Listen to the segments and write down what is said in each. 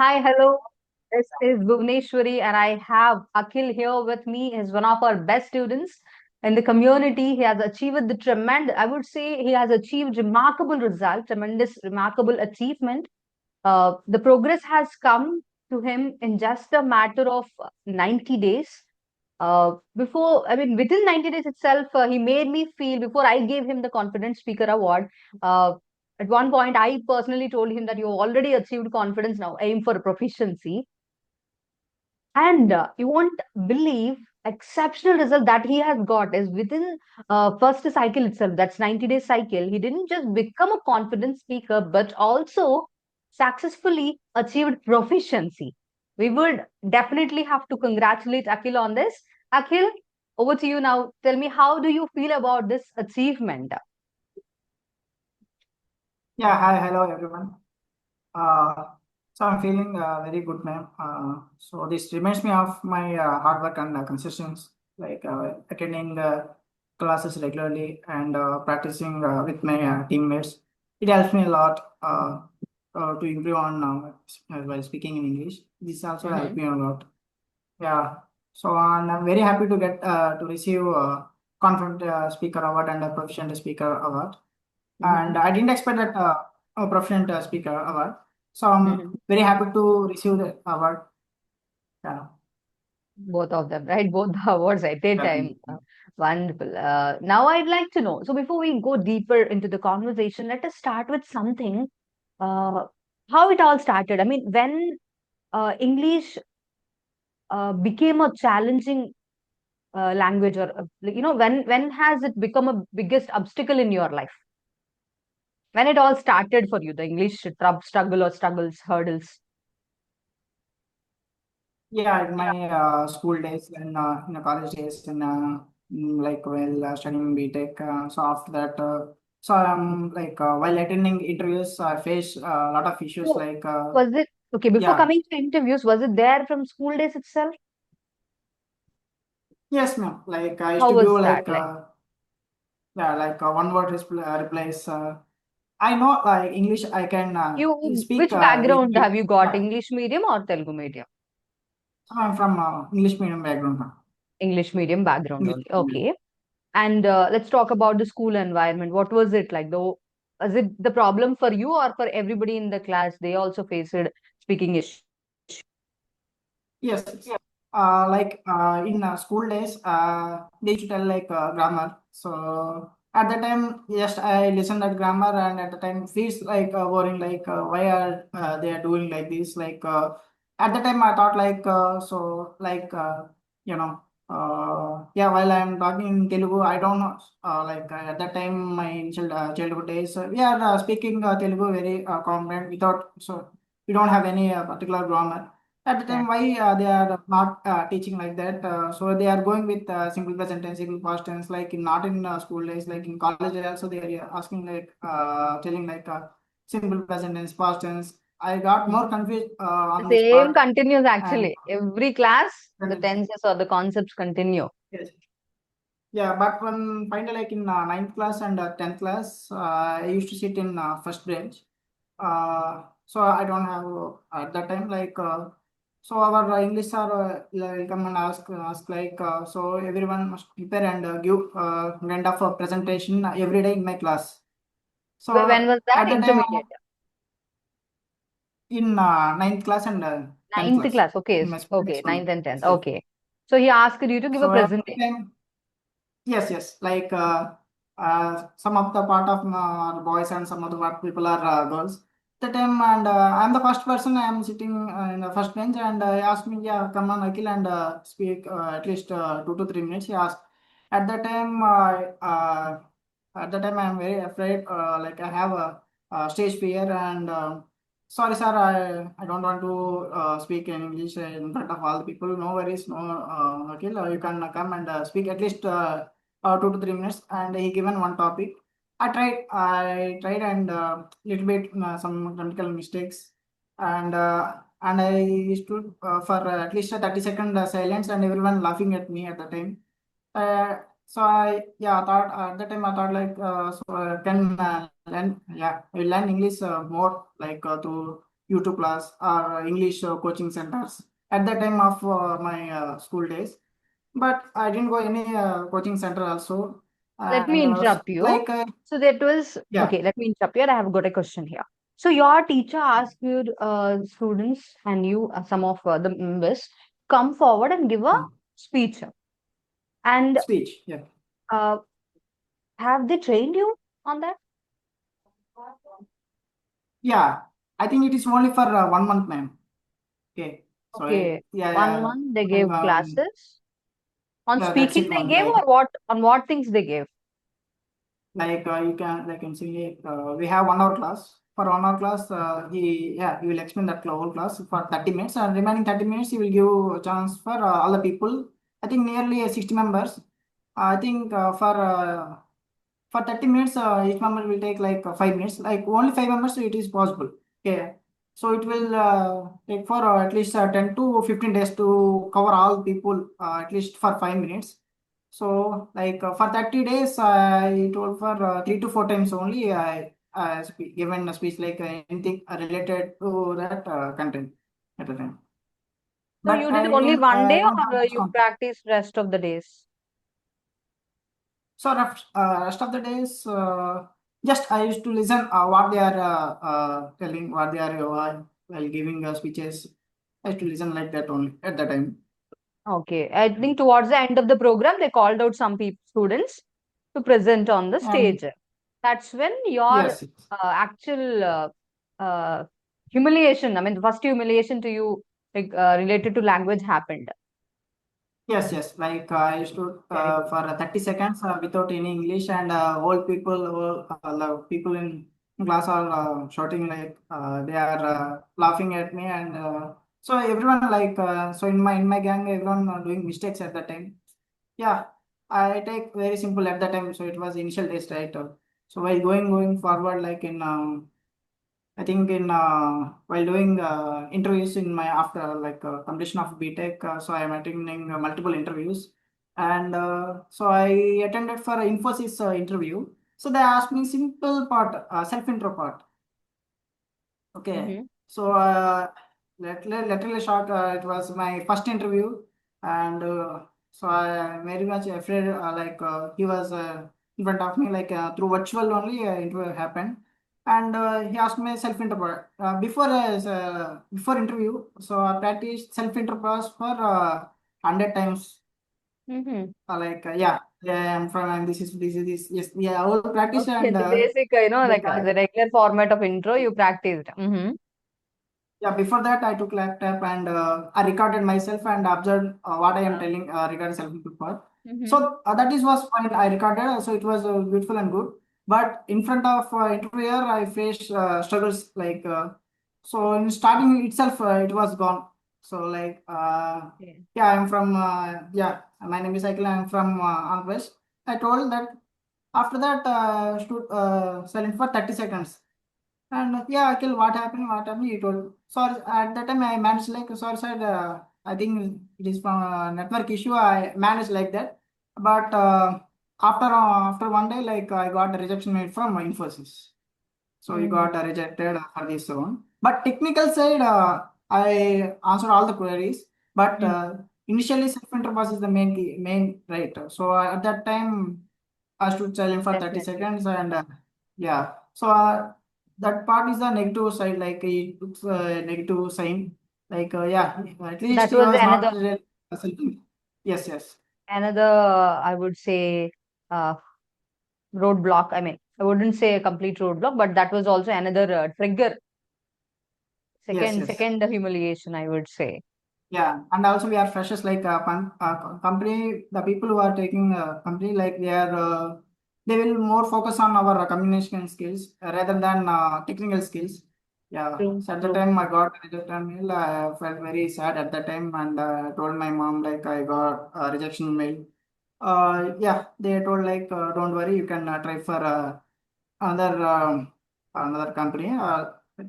Hi, hello. This is Bhuvaneswari, and I have Akhil here with me. He's one of our best students in the community. He has achieved the tremendous, I would say, he has achieved remarkable result, tremendous, remarkable achievement. The progress has come to him in just a matter of 90 days. Within 90 days itself, he made me feel before I gave him the Confident Speaker Award. Uh, at one point, I personally told him that you already achieved confidence now, aim for proficiency. And you won't believe exceptional result that he has got is within first cycle itself. That's 90 days cycle. He didn't just become a confident speaker, but also successfully achieved proficiency. We would definitely have to congratulate Akhil on this. Akhil, over to you now. Tell me, how do you feel about this achievement? Yeah, hi, hello everyone. Uh, so I'm feeling very good, ma'am. So this reminds me of my hard work and consistency, like attending classes regularly and practicing with my teammates. It helps me a lot to improve on while speaking in English. This also helped Mhm. me a lot. Yeah. So and I'm very happy to get to receive Confident Speaker Award and a Proficient Speaker Award, and Mhm. I didn't expect that a Proficient Speaker Award. So I'm Mhm. very happy to receive the award. Yeah, Both of them, right? Both the awards at a time. definitely. Wonderful. Now I'd like to know. So before we go deeper into the conversation, let us start with something. Uh, how it all started. I mean, when English became a challenging language, or when has it become a biggest obstacle in your life? When it all started for you, the English struggle or struggles, hurdles. Yeah, in my school days and in the college days and like while studying BTech. So after that, so like while attending interviews, I faced a lot of issues So like was it okay before yeah, coming to interviews? Was it there from school days itself? yes, ma'am. Like I used How to was give that like like? yeah, like one word replies. I know English. I can You, speak which a little background bit. have you got? Yeah, English medium or Telugu medium? I'm from English medium background. Huh? English medium background English only. medium. Okay. And let's talk about the school environment. What was it like? Though, was it the problem for you or for everybody in the class? They also faced speaking issues. Yes. Yes. Like in school days, they used to tell like grammar. So at the time, yes, I listened at grammar, and at the time, feels like boring. Like why are they are doing like this? Like at the time, I thought like you know. Yeah, while I'm talking in Telugu, I don't know. At that time, my initial childhood days, we are speaking Telugu very confident without we don't have any particular grammar at the Yeah. time. Why they are not teaching like that? So they are going with simple present tense, simple past tense, like not in school days, like in college also they are asking like telling like simple present tense, past tense. I got more Mhm. confused The on this same part. continues And actually. Every class, the then, tenses or the concepts continue. yes. Yeah, but when finally like in ninth class and 10th class, I used to sit in first bench. So I don't have at that time like so our English sir will come and ask like so everyone must prepare and give kind of a presentation every day in my class. When So was that? at that time Intermediate. in ninth class and 10th Ninth class class. Okay. in my Okay. school. Ninth and tenth. Yes, yes. Okay. So he asked you to give a So at that presentation. time, yes, yes. Like some of the part of boys and some of the part people are girls. The time and I'm the first person. I am sitting in the first bench, and he asked me, "Yeah, come on, Akhil, and speak at least 2 to 3 minutes." He asked. At that time, I am very afraid. Like I have a stage fear, and sorry, sir, I don't want to speak in English in front of all the people. No worries, no, Akhil, you can come and speak at least 2 to 3 minutes. And he given one topic. I tried, and little bit some grammatical mistakes, and I stood for at least a 30-second silence, and everyone laughing at me at the time. So I yeah thought at the time I thought like can learn, yeah, I will learn English more like through YouTube class or English coaching centers at the time of my school days. But I didn't go any coaching center also. Let me And interrupt you. like, So that was yeah, okay. Let me interrupt you. I have got a question here. So your teacher asked your students and you, some of the members, come forward and give a mm, speech. And speech. Yeah. uh, have they trained you on that? Yeah. I think it is only for 1 month, ma'am. Okay. So Okay, yeah, one yeah. month they I'm, gave classes on yeah, that's speaking. it They only. gave Like, or what? On what things they gave? you can like in say we have 1 hour class. For 1 hour class, he will explain that whole class for 30 minutes, and remaining 30 minutes he will give a chance for all the people. I think nearly 60 members. I think for 30 minutes, each member will take like 5 minutes. Like only 5 members, it is possible. Okay. So it will take for at least 10 to 15 days to cover all people at least for 5 minutes. So like for 30 days, I told for 3 to 4 times only given a speech like anything related to that content at the time. So But you did only one I day don't have or much you practiced rest of the days? So rest of the days, just I used to listen what they are telling, what they are while giving speeches. I used to listen like that only at the time. Okay. I think towards the end of the program, they called out some people, students to present on the And stage. That's when your yes, actual humiliation, I mean, the first humiliation to you, like related to language happened. yes. Like I used to Very good. for 30 seconds without any English, and all people in class are shouting like they are laughing at me, and so everyone like so in my gang everyone doing mistakes at that time. Yeah, I take very simple at that time. So it was initial days, right? So while going forward, like in I think in while doing interviews in my after like completion of BTech, so I am attending multiple interviews, and so I attended for an Infosys interview. So they asked me simple part, self intro part. Okay, Mm-hmm. so literally shocked. It was my first interview, and so I am very much afraid. Like he was in front of me, like through virtual only interview happened, and he asked me self intro before interview. So I practiced self intro for 100 times. Mm-hmm. Yeah, I'm from and this yes yeah I will practice Okay, and the basic, like the regular format of intro you practiced. Mm-hmm. Yeah, before that, I took laptop and I recorded myself and observed what I am Uh, telling regarding self-improvement part. mm-hmm. So that is was fine. I recorded, so it was beautiful and good. But in front of interviewer, I faced struggles like so in starting itself, it was gone. So like Okay. yeah, I'm from my name is Akhil. I'm from West. I told that after that stood silent for 30 seconds. And yeah, Akhil, what happened? What happened? He told. Sorry, at that time I managed like sorry, sir. I think it is from a network issue. I managed like that. But after 1 day, like I got a rejection mail from Infosys. So he Mm-hmm. got rejected for this one. But technical side, I answered all the queries. But initially, self-intro was is the main right. So at that time, I stood silent for 30 Definitely. seconds and yeah. So that part is the negative side. Like he took a negative sign. Like yeah, at least That he was was not another, really. Yes, yes, I would say, uh, roadblock. I mean, I wouldn't say a complete roadblock, but that was also another trigger. yes, yes. Second humiliation, I would say. Yeah, and also we are freshers like company. The people who are taking company like they will more focus on our communication skills rather than technical skills. Yeah, True, so at the true. time I got rejection mail. I felt very sad at the time and told my mom like I got a rejection mail. Yeah, they told like don't worry, you can try for another company.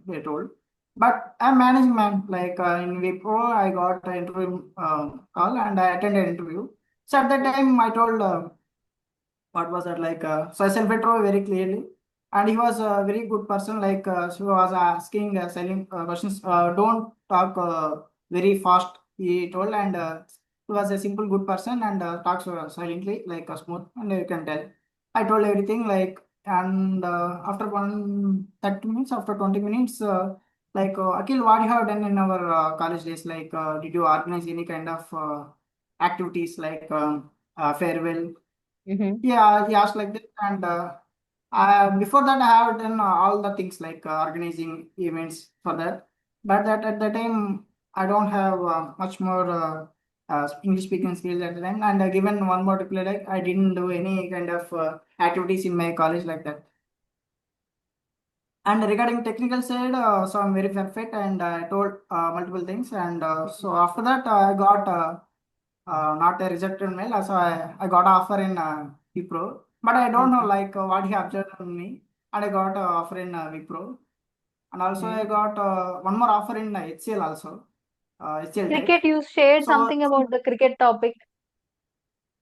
They told, but I'm managing man. Like in Wipro, I got an interview call and I attended an interview. So at that time, I told what was that like? So I self intro very clearly. and he was a very good person. Like she was asking selling questions. Don't talk very fast, he told, and he was a simple good person and talks silently, like smooth, and you can tell. I told everything like, and after 30 minutes, after 20 minutes, like Akhil, what you have done in our college days? Like, did you organize any kind of activities like farewell? Mm-hmm. Yeah, he asked like that, and before that, I have done all the things like organizing events for that. But that at the time, I don't have much more English speaking skills at the time. And given one more reply, like I didn't do any kind of activities in my college like that. And regarding technical side, so I'm very perfect, and I told multiple things. And so after that, I got not a rejected mail. So I got an offer in Wipro, but I don't know Okay. like what he observed on me. And I got an offer in Wipro, and also I Mm-hmm. got one more offer in HCL also, HCL Tech. Cricket, you shared So something about the cricket topic.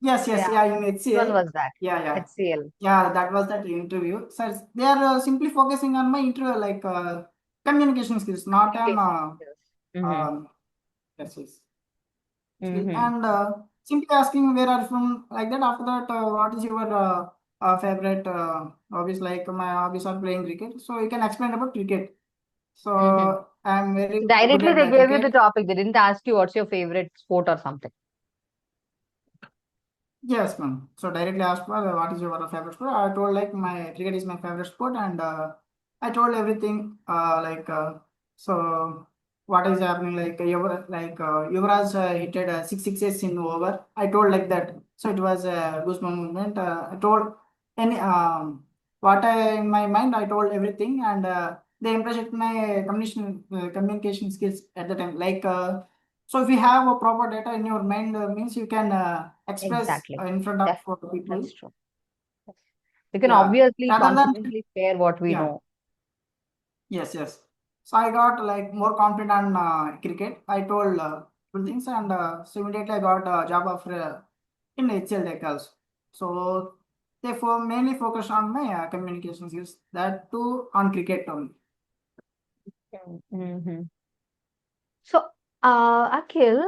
yes, yes, Yeah. yeah, in Which one HCL, was that? yeah, yeah, HCL. yeah, that was that interview. So they are simply focusing on my interview like communication skills, not on Communication skills. Mm-hmm. yes, yes. Mm-hmm. And simply asking where are you from, like that. After that, what is your favorite hobbies? Like my hobbies are playing cricket, so you can explain about cricket. Mm-hmm. So I'm very So good directly at they the gave you the cricket. topic. They didn't ask you what's your favorite sport or something. Yes, ma'am. So directly asked for what is your favorite sport. I told like my cricket is my favorite sport, and I told everything like so what is happening like Yuvraj hit six sixes in over. I told like that. So it was a goosebump moment. I told any what I in my mind. I told everything, and they impressed my communication skills at the time. Like. So if you have a proper data in your mind, means you can express Exactly. in front of people. That's true. Yes. We can Yeah. obviously Rather than confidently share what we yeah, know. yes, yes. So I got like more confident on cricket. I told two things, and so immediately I got a job offer in HL Tech also. So they mainly focus on my communication skills. That too on cricket only. Mm-hmm. So, Akhil,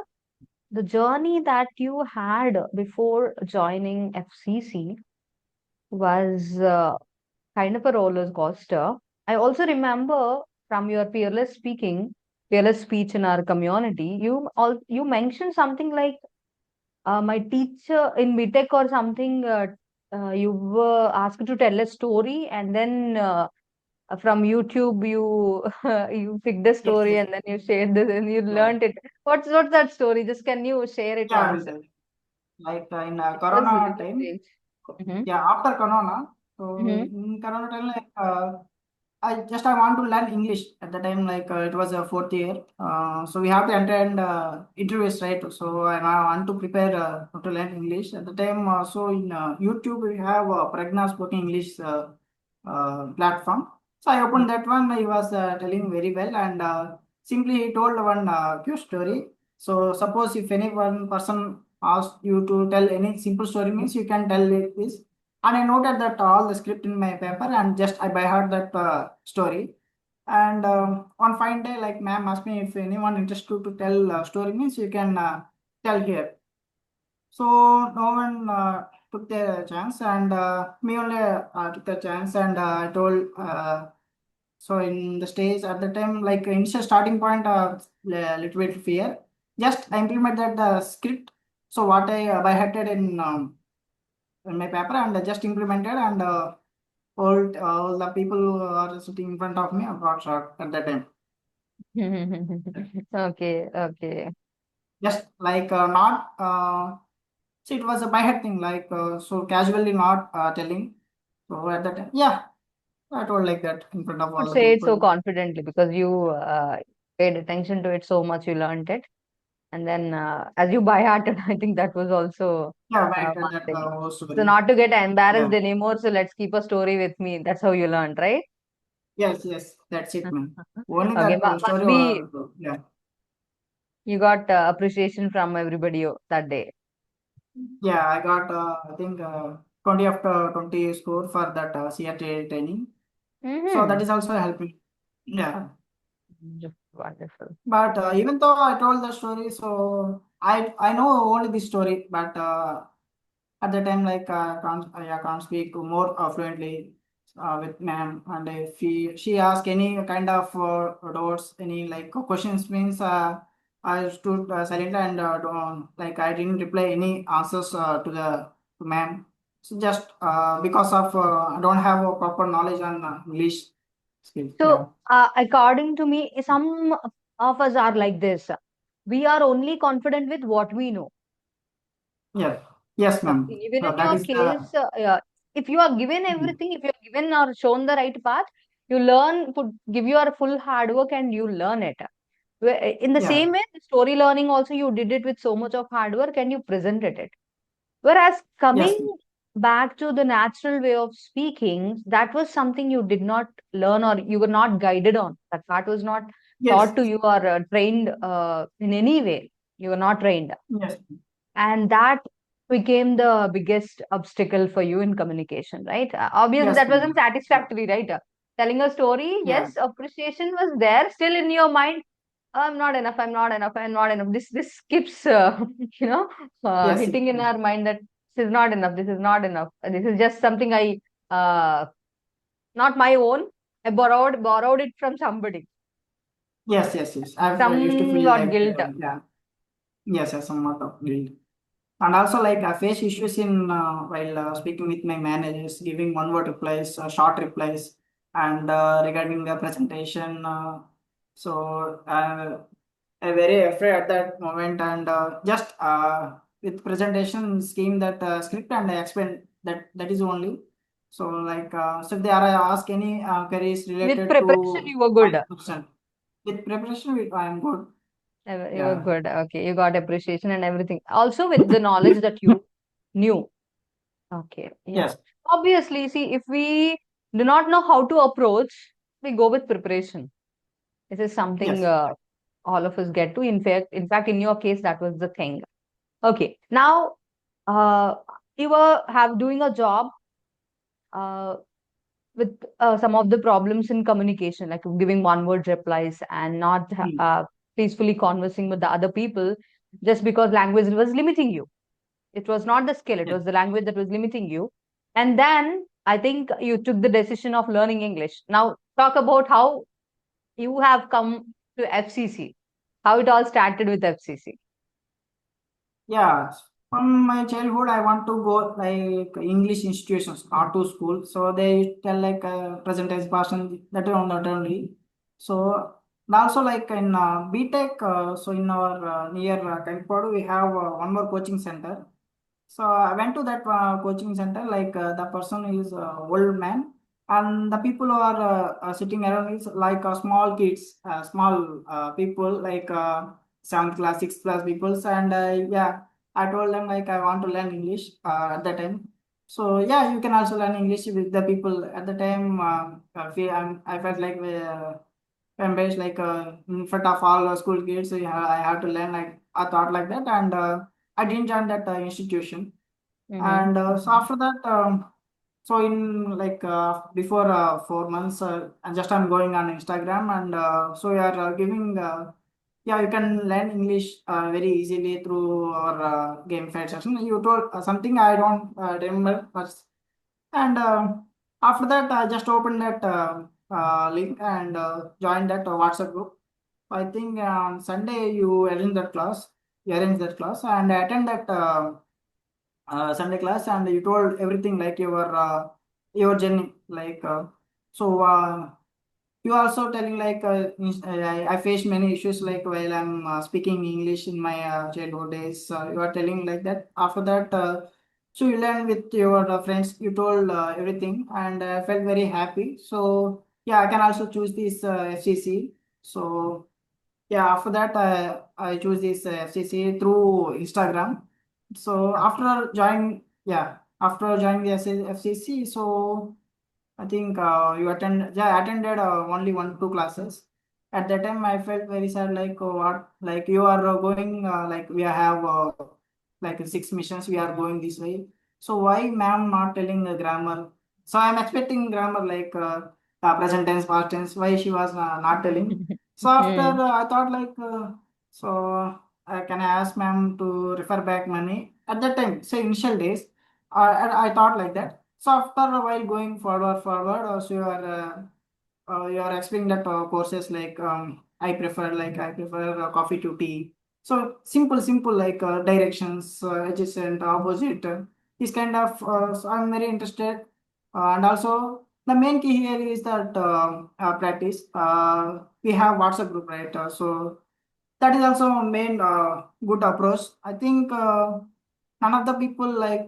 the journey that you had before joining FCC was kind of a roller coaster. I also remember from your fearless speech in our community, you mentioned something like my teacher in BTech or something. You were asked to tell a story, and then from YouTube you you picked the Yes, story, yes. and then you shared this and you Yeah, learned it. What's that story? Just can you share it yeah, I will once? tell. Like in It was Corona really time. strange. Mm-hmm. Yeah, after Corona. So Mm-hmm. in Corona time, like I want to learn English at the time. Like it was a fourth year, so we have to attend interviews, right? So and I want to prepare to learn English at the time. So in YouTube we have Pragna Spoken English platform. So I opened that one. He was telling very well, and simply he told one cute story. So suppose if any one person asks you to tell any simple story, means you can tell it this, and I noted that all the script in my paper, and just I by heart that story. And on fine day, like ma'am asked me if anyone interested to tell story, means you can tell here. So no one took the chance, and me only took the chance, and I told. So in the stage at the time, like initial starting point, little bit fear. Just I implemented the script. So what I by hearted in my paper, and I just implemented, and all the people who are sitting in front of me got shocked at that time. Okay, okay. Just like not see, it was a by head thing, like so casually not telling. So at that time, yeah, I told like that in front of Could all the say it so people. confidently because you paid attention to it so much, you learned it. And then, as you by hearted, I think that was also Yeah, by head one that thing. whole So, story. not to get embarrassed Yeah. anymore, so let's keep a story with me. That's how you learned, right? Yes, yes, that's it, man. Only Okay, that must story. be Yeah. you got appreciation from everybody that day. Yeah, I got I think 20 after 20 score for that CRT training. So that Mm-hmm. is also helping. Yeah. Wonderful. But even though I told the story, so I know only this story, but at the time like I can't speak more fluently with ma'am, and if she asked any kind of doubts, any like questions means I stood silent and like I didn't reply any answers to the to ma'am. So just because of I don't have a proper knowledge on English skills. Yeah. So, according to me, some of us are like this. We are only confident with what we know. Yeah. Yes, ma'am. Even in That your is the case, if you are given everything, if you are given or shown the right path, you learn, give your full hard work and you learn it. In the yeah. same way, the story learning also, you did it with so much of hard work and you presented it. Whereas Yes. coming back to the natural way of speaking, that was something you did not learn or you were not guided on. That part was not Yes. taught to you or trained in any way. You were not trained. Yes. And that became the biggest obstacle for you in communication, right? Obviously, Yes, that wasn't ma'am. Yeah. satisfactory, right? Telling a story, Yeah. yes, appreciation was there, still in your mind. I'm not enough. I'm not enough. I'm not enough. This keeps, you know, Yes. hitting in Yes. our mind that this is not enough. This is not enough. This is just something uh, not my own. I borrowed it from somebody. Yes. Yes. Yes. I've used to feel Somewhat like guilt. yeah. Yes. Yes. Somewhat of guilt. And also, like, I face issues in while speaking with my managers, giving one word replies, short replies, and regarding the presentation. So, I'm very afraid at that moment, and just with presentation scheme that script, and I explain that is only. So, like, so if they are ask any queries With related preparation, to you were my good. question, with preparation, I am good. You were Yeah. good. Okay, you got appreciation and everything. Also, with the knowledge that you knew. Okay, yeah. Yes. Obviously, see, if we do not know how to approach, we go with preparation. This is something Yes. all of us get to. In fact, in your case, that was the thing. Okay, now uh, you were have doing a job uh, with some of the problems in communication, like giving one word replies and not Hmm. peacefully conversing with the other people, just because language was limiting you. It was not the skill, it Yes. was the language that was limiting you. And then I think you took the decision of learning English. Now, talk about how you have come to FCC, how it all started with FCC. Yeah, from my childhood, I want to go like English institutions, not to school. So they tell like present person that one not only. So and also like in BTech, so in our near Kaipadu, we have one more coaching center. So I went to that coaching center. Like the person is old man, and the people who are sitting around is like small kids, small people like seventh class, sixth class peoples. And yeah, I told them like I want to learn English at the time. So yeah, you can also learn English with the people at the time. I felt like embarrassed, like in front of all school kids. So, yeah, I have to learn. Like I thought like that, and I didn't join that institution. Mm-hmm. And so after that, so in like before 4 months, and just I'm going on Instagram, and so we are giving, yeah, you can learn English very easily through our gamified session. You told something I don't remember, but and after that, I just opened that link and joined that WhatsApp group. I think on Sunday you arrange that class, and I attend that. Sunday class, and you told everything like your journey, like so you also telling like I faced many issues like while I'm speaking English in my childhood days. You are telling like that. After that, so you learn with your friends. You told everything, and I felt very happy. So yeah, I can also choose this FCC. So yeah, after that, I choose this FCC through Instagram. So after joining the FCC, so I think I attended only one, two classes. At that time, I felt very sad, like, what, like you are going, like we have like six missions, we are going this way. So why ma'am not telling the grammar? So I'm expecting grammar, like, present tense, past tense, why she was not telling. So after Mm. I thought like, so can I ask ma'am to refer back money? At that time, say initial days, I thought like that. So after a while going forward, so you are explaining that courses like I prefer coffee to tea. So simple like directions, adjacent, opposite. This kind of so I'm very interested, and also the main key here is that practice. We have WhatsApp group, right? So that is also main good approach. I think none of the people like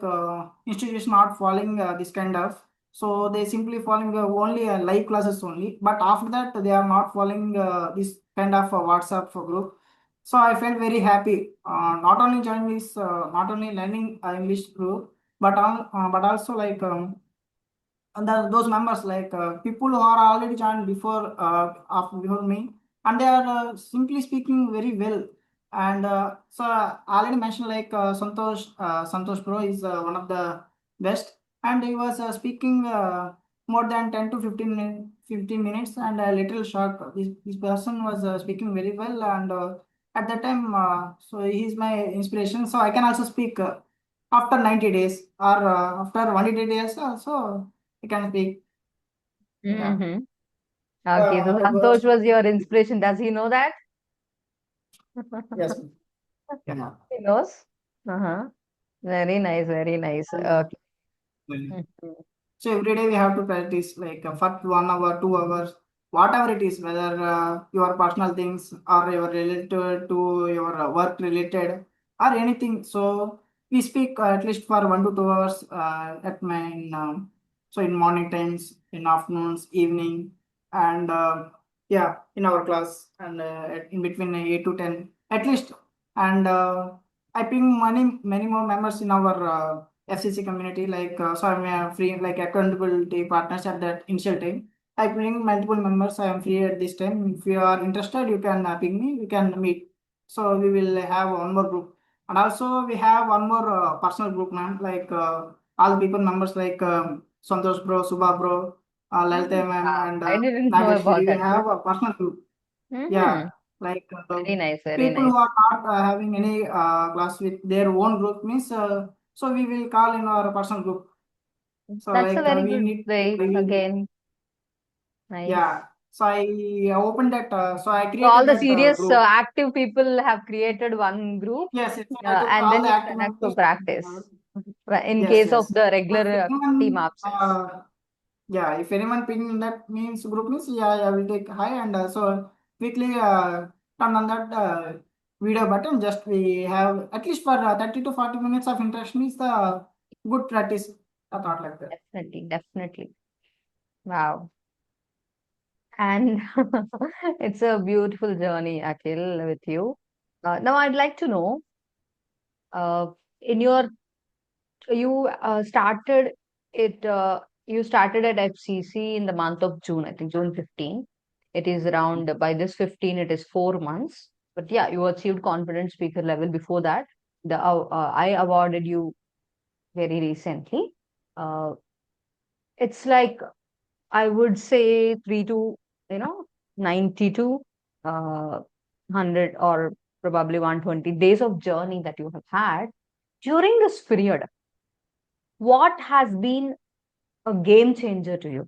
institution not following this kind of, so they simply following only live classes only, but after that they are not following this kind of WhatsApp group. So I felt very happy, not only joining this, not only learning English group, but also like and those members like people who are already joined before before me, and they are simply speaking very well. And so I already mentioned like Santosh bro is one of the best, and he was speaking more than 10 to 15 minutes, and a little shocked. This person was speaking very well, and at that time, so he is my inspiration, so I can also speak after 90 days or after 180 days also I can speak. Yeah. Mm-hmm. Okay, so But Santosh was your inspiration. Does he know that? yes. Yeah. He knows. Uh-huh. Very nice, very nice. And, Okay. well, Mhm. so every day we have to practice like for 1 hour, 2 hours, whatever it is, whether your personal things or your related to your work related or anything. So we speak at least for 1 to 2 hours at my so in morning times, in afternoons, evening, and yeah, in our class, and in between 8 to 10 at least. And I bring many more members in our FCC community, like so I'm free like accountability partners at that initial time. I bring multiple members. I am free at this time. If you are interested, you can ping me. We can meet. So we will have one more group, and also we have one more personal group, man. Like all the people members like Santosh bro, Subha bro, Lalita ma'am, Wow, and I didn't know about Nageshwari. We that group. have a personal group. Mm-hmm. Yeah, like Very nice, very people nice. who are not having any class with their own group means, so we will call in our personal group. So That's a like very we good need, way. we will, Again, nice. yeah. So I opened that. So I So all created the that serious, group. active people have created one group, Yes, yes. So I took and all then the you active connect for members. practice. In Yes, case of yes. the So if regular team anyone, absence. yeah, if anyone ping in that means group means, yeah, I will take hi, and so quickly turn on that video button. Just we have at least for 30 to 40 minutes of interaction is the good practice. I thought like that. Definitely, definitely. Wow. And it's a beautiful journey, Akhil, with you. Now, I'd like to know, uh, in your you started it you started at FCC in the month of June, I think June 15. It is around by this 15, it is 4 months. But yeah, you achieved confident speaker level before that. I awarded you very recently. Uh, it's like I would say 92, 100 or probably 120 days of journey that you have had. During this period, what has been a game changer to you?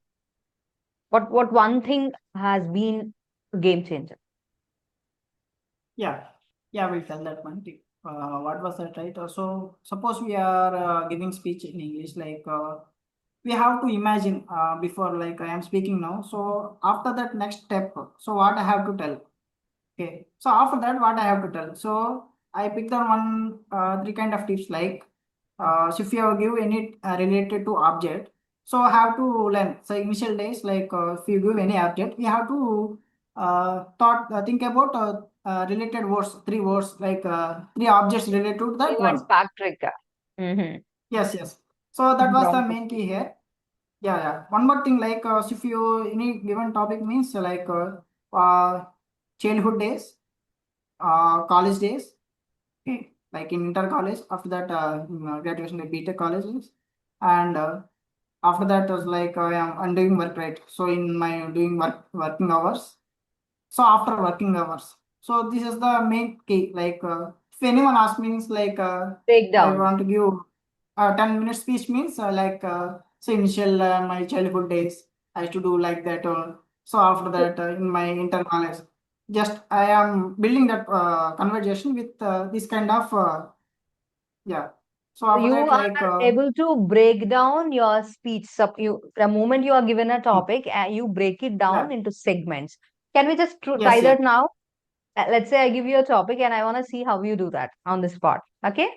What one thing has been a game changer? Yeah, yeah, we'll tell that one thing. What was that, right? So suppose we are giving speech in English, like we have to imagine before, like I am speaking now. So after that next step, so what I have to tell. Okay, so after that, what I have to tell? So I picked on one three kind of tips, like so if you have give any related to object, so I have to learn. So initial days, like if you give any object, we have to think about related words, three words, like three objects related to that Fluent one. spark trick. Mm-hmm. Yes, yes. So that was the Prompt. main key here. Yeah, yeah. One more thing, like so if you any given topic means like childhood days, college days, okay, like in inter college, after that graduation, like BTech colleges, and After that, was like I'm doing work, right? So in my doing working hours. So after working hours. So this is the main key. Like if anyone asks me, it's like I Breakdown. want to give 10 minutes speech means so initial my childhood days I used to do like that. So after that, in my internal knowledge, just I am building that conversation with this kind of yeah. So So after you that, are like able to break down your speech. The moment you are given a topic, you break it yeah, down into segments. Can we just try yes, yes, that now? Let's say I give you a topic and I want to see how you do that on the spot. Okay?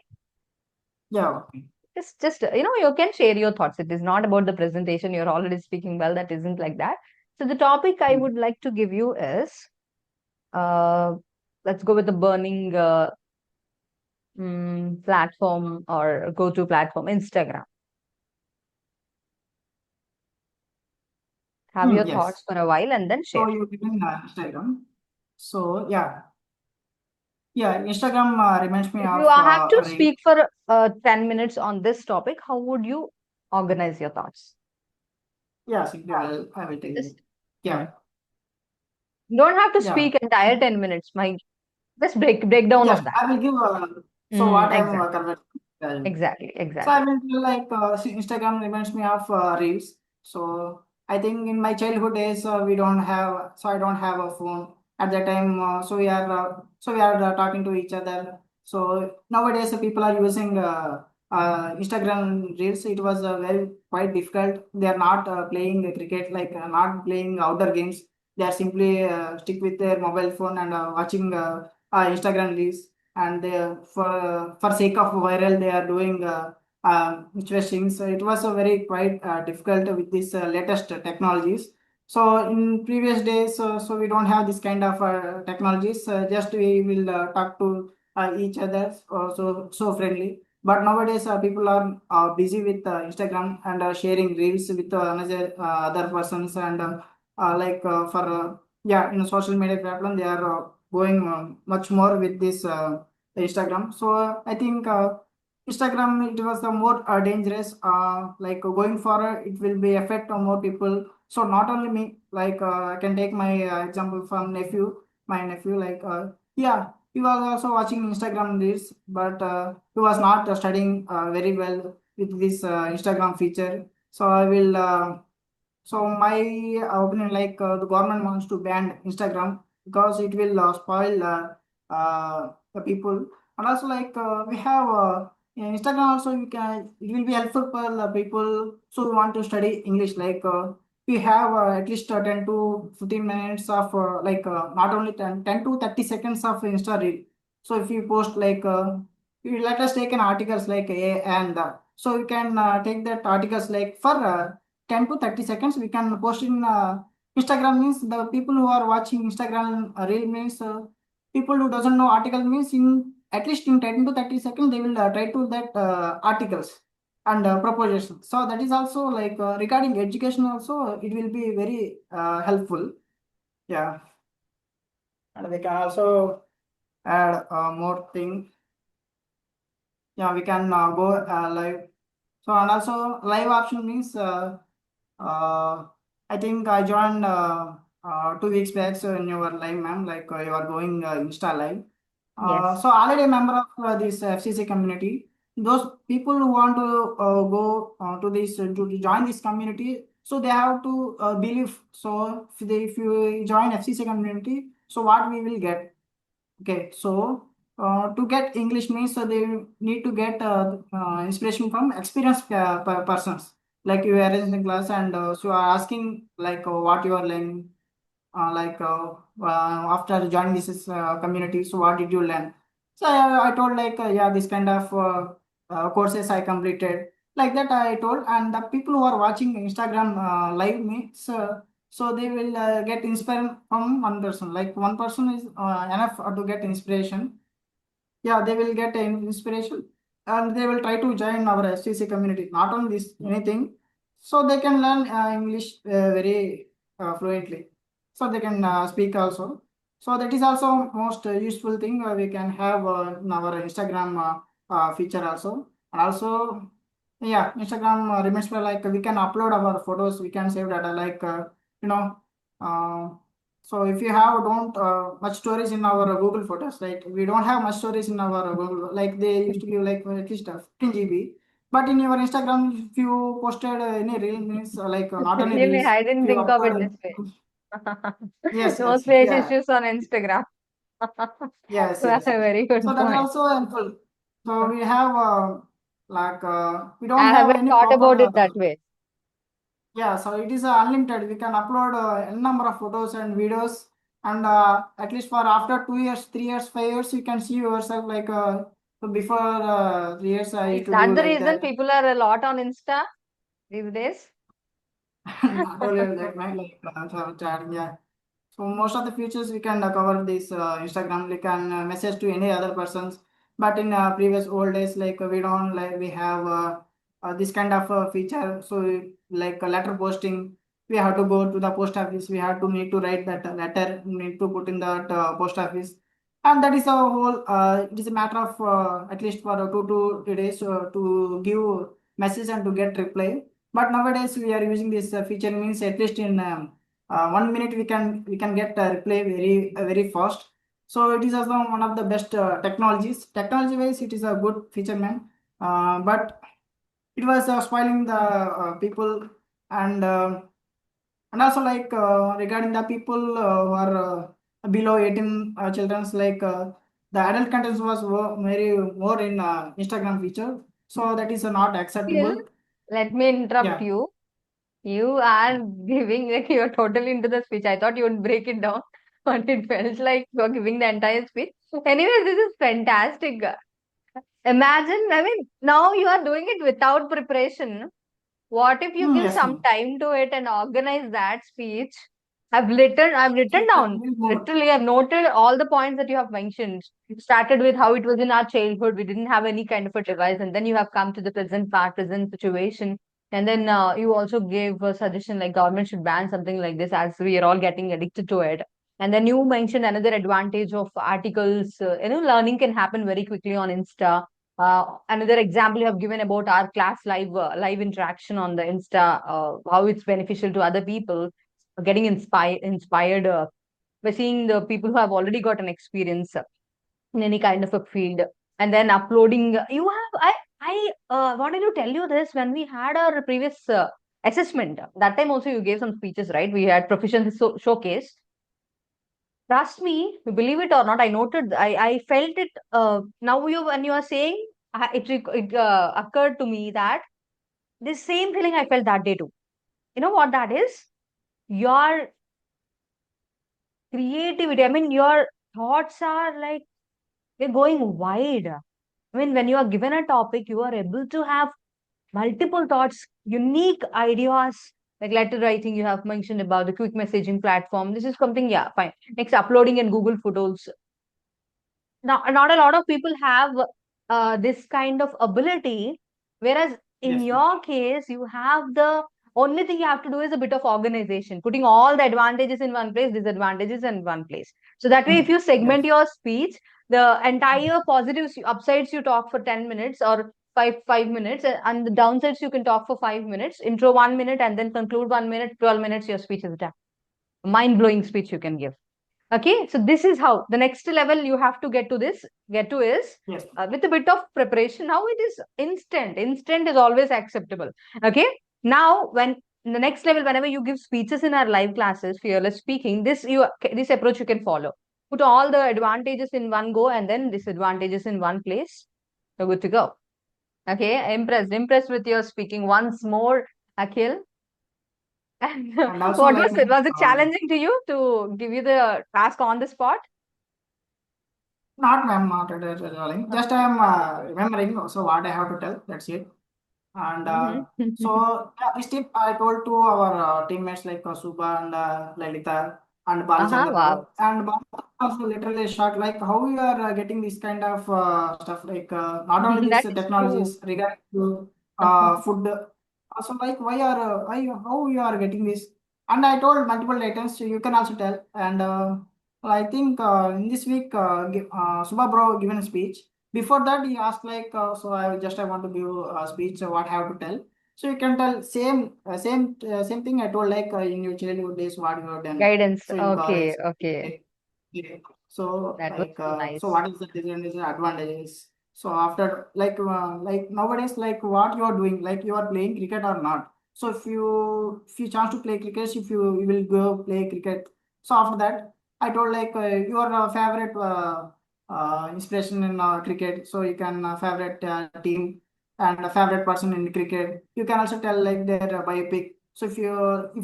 yeah, okay. You can share your thoughts. It is not about the presentation. You're already speaking well. That isn't like that. So the topic I Mm. would like to give you is, uh, let's go with the burning platform or go-to platform, Instagram. Have your thoughts Yes. for a while and then So share. you given Instagram. So yeah, Instagram reminds me If you of have to a reel. speak for 10 minutes on this topic, how would you organize your thoughts? Yeah, simply I will tell you. Just Yeah, you don't have to yeah. speak entire 10 minutes. Just breakdown Yes, of that. I will give. So what I'm Exactly. converting. Exactly. So I Exactly. will feel like Instagram reminds me of reels. So I think in my childhood days we don't have. So I don't have a phone at that time. So we are talking to each other. So nowadays people are using Instagram reels. It was very quite difficult. They are not playing cricket, like not playing outdoor games. They are simply stick with their mobile phone and watching Instagram reels. And for sake of viral, they are doing. Interesting. So it was a very quite difficult with this latest technologies. So in previous days, so we don't have this kind of technologies. Just we will talk to each other, so friendly. But nowadays, people are busy with Instagram and sharing reels with another other persons and for yeah, in a social media platform, they are going much more with this Instagram. So I think. Instagram, it was the more dangerous. Like going forward, it will be affect on more people. So not only me, like I can take my example from my nephew. Like yeah, he was also watching Instagram reels, but he was not studying very well with this Instagram feature. So I will. So my opinion, like the government wants to ban Instagram because it will spoil the people, and also like we have in Instagram also you can it will be helpful for the people who want to study English. Like we have at least 10 to 15 minutes of not only 10 to 30 seconds of Insta reel. So if you post like you let us take an articles like a and so you can take that articles like for 10 to 30 seconds we can post in Instagram means the people who are watching Instagram reel means people who doesn't know article means in at least in 10 to 30 seconds they will try to that articles and propositions. So that is also like regarding education also it will be very helpful. Yeah, and we can also add more thing. Yeah, we can go live. So and also live option means I think I joined 2 weeks back. So in your live, ma'am, like you are going Insta live. Yes. So already a member of this FCC community. Those people who want to go to this to join this community, so they have to believe. So if you join FCC community, so what we will get? Okay, so to get English means so they need to get inspiration from experienced persons. Like you are in the class and so are asking like what you are learning, after joining this community. So what did you learn? So I told like yeah, this kind of courses I completed. Like that I told, and the people who are watching Instagram live means. So they will get inspired from one person. Like one person is enough to get inspiration. Yeah, they will get an inspiration and they will try to join our STC community. Not only this, anything. So they can learn English very fluently. So they can speak also. So that is also most useful thing we can have in our Instagram feature also. And also Yeah, Instagram remains for like we can upload our photos, we can save data like you know. Uh, so if you have don't much storage in our Google Photos, like we don't have much storage in our Google, like they used to give like at least 15 GB. But in your Instagram, if you posted any reel means not only Really, reels, I if didn't you think of it upload, this way. yes, No yes, space yeah, issues on Instagram. yes, That's yes, a yes. very good So that is point. also helpful. So we have we don't I have haven't any thought proper about it that way. yeah, so it is unlimited. We can upload a number of photos and videos, and at least for after 2 years, 3 years, 5 years, you can see yourself like so before 3 years I Is used to that do the like reason that. people are a lot on Insta these days? Not only that, man, like chatting, yeah. So most of the features we can cover this Instagram. We can message to any other persons. But in previous old days, like we don't like we have this kind of feature. So like letter posting, we have to go to the post office. We have to need to write that letter. Need to put in that post office, and that is a whole. It is a matter of at least for 2 to 3 days to give message and to get reply. But nowadays we are using this feature means at least in 1 minute we can get a reply very fast. So it is also one of the best technologies. Technology wise, it is a good feature, man. But it was spoiling the people and also like regarding the people who are below 18 children's like the adult contents was very more in Instagram feature. So that is not Still, acceptable. let me interrupt Yeah. you. You are giving, like, you're totally into the speech. I thought you would break it down, but it felt like you're giving the entire speech. Anyways, this is fantastic. Imagine, I mean, now you are doing it without preparation. What if you give Yes, some ma'am. time to it and organize that speech? I've So written that down. will more. Literally, I've noted all the points that you have mentioned. It started with how it was in our childhood. We didn't have any kind of a device, and then you have come to the present part, present situation. And then you also gave a suggestion like government should ban something like this as we are all getting addicted to it. And then you mentioned another advantage of articles. Learning can happen very quickly on Insta. Another example you have given about our class live interaction on the Insta, how it's beneficial to other people, getting inspired by seeing the people who have already got an experience in any kind of a field, and then uploading. You have I wanted to tell you this when we had our previous assessment. That time also you gave some speeches, right? We had proficiency showcase. Trust me, believe it or not, I noted, I felt it. Now when you are saying, it occurred to me that this same feeling I felt that day too. You know what that is? Your creativity. I mean, your thoughts are like they're going wide. I mean, when you are given a topic, you are able to have multiple thoughts, unique ideas. Like letter writing, you have mentioned about the quick messaging platform. This is something, yeah, fine. Next, uploading in Google Photos. Now, not a lot of people have this kind of ability, whereas in Yes. your case you have the only thing you have to do is a bit of organization, putting all the advantages in one place, disadvantages in one place. So that way if you segment Yes. your speech, the entire positives upsides you talk for 10 minutes or 5 minutes, and the downsides you can talk for 5 minutes, intro 1 minute, and then conclude 1 minute, 12 minutes, your speech is done. Mind-blowing speech you can give. Okay, so this is how the next level you have to get to is Yes. with a bit of preparation. Now it is instant is always acceptable. Okay, now when the next level, whenever you give speeches in our live classes, fearless speaking, this approach you can follow. Put all the advantages in one go and then disadvantages in one place. You're good to go. Okay, impressed with your speaking once more, Akhil. And And also what like was it? Was it challenging to you to give you the task on the spot? not ma'am, not at all. Just I am remembering so what I have to tell. That's it. And Mhm. so yeah, this tip I told to our teammates like Subha and Lalita and Uh-huh. Balachandra Wow. bro. And Balachandra also literally shocked like how you are getting this kind of stuff like not only these That is true. technologies regarding to food. Also like why how you are getting this? And I told multiple items. So you can also tell. And I think in this week Subha bro given a speech. before that he asked like, so I want to give a speech, what I have to tell. So you can tell same thing I told, like in your childhood days what you have done. Guidance. So in college, Okay, okay. yeah. So That was like, so so nice. what is the disadvantages and advantages? So after like nowadays, like what you are doing, like you are playing cricket or not. So if you chance to play cricket, if you will go play cricket. So after that, I told like, your favorite inspiration in cricket. So you can favorite team and a favorite person in cricket. You can also tell like their biopic. So if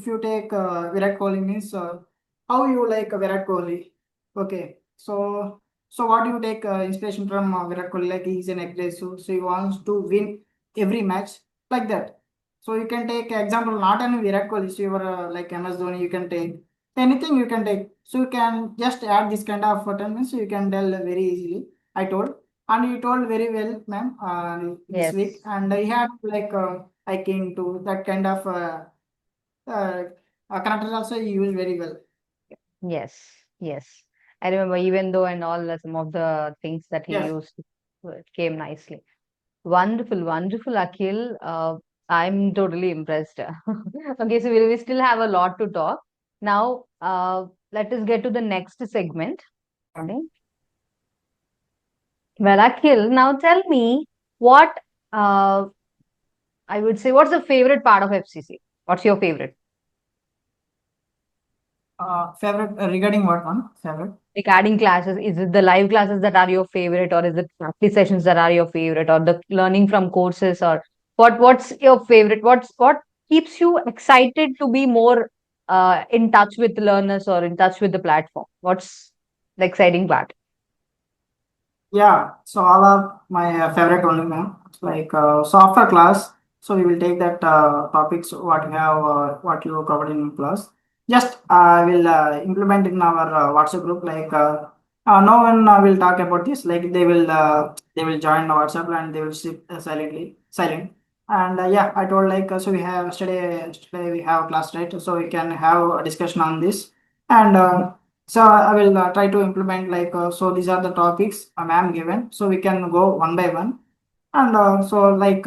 you take Virat Kohli means, how you like Virat Kohli. Okay, so what do you take inspiration from Virat Kohli? Like he's an aggressive, so he wants to win every match like that. So you can take example not only Virat Kohli. So you are like MS Dhoni, you can take anything you can take. So you can just add this kind of terms. So you can tell very easily. I told, and you told very well, ma'am, this week, Yes. and he had like hiking to that kind of uh, characters also he used very well. Yes. Yes. I remember even though and all some of the things that he Yes. used came nicely. Wonderful, wonderful, Akhil. I'm totally impressed. Okay, so we still have a lot to talk. Now, let us get to the next segment. Okay. Well, Akhil, now tell me what I would say, what's the favorite part of FCC? What's your favorite? Favorite regarding what one? Favorite? Like adding classes, is it the live classes that are your favorite, or is it practice sessions that are your favorite, or the learning from courses, or what's your favorite? What keeps you excited to be more in touch with learners or in touch with the platform? What's the exciting part? Yeah, so all are my favorite only, ma'am. It's like, so after class, so we will take that topics what you have, what you covered in class. Just will implement in our WhatsApp group. Like, no one will talk about this. Like they will join the WhatsApp and they will sit silent. And yeah, I told like, so we have yesterday we have class, right? So we can have a discussion on this. And so I will try to implement like, so these are the topics ma'am given. So we can go one by one. And so like,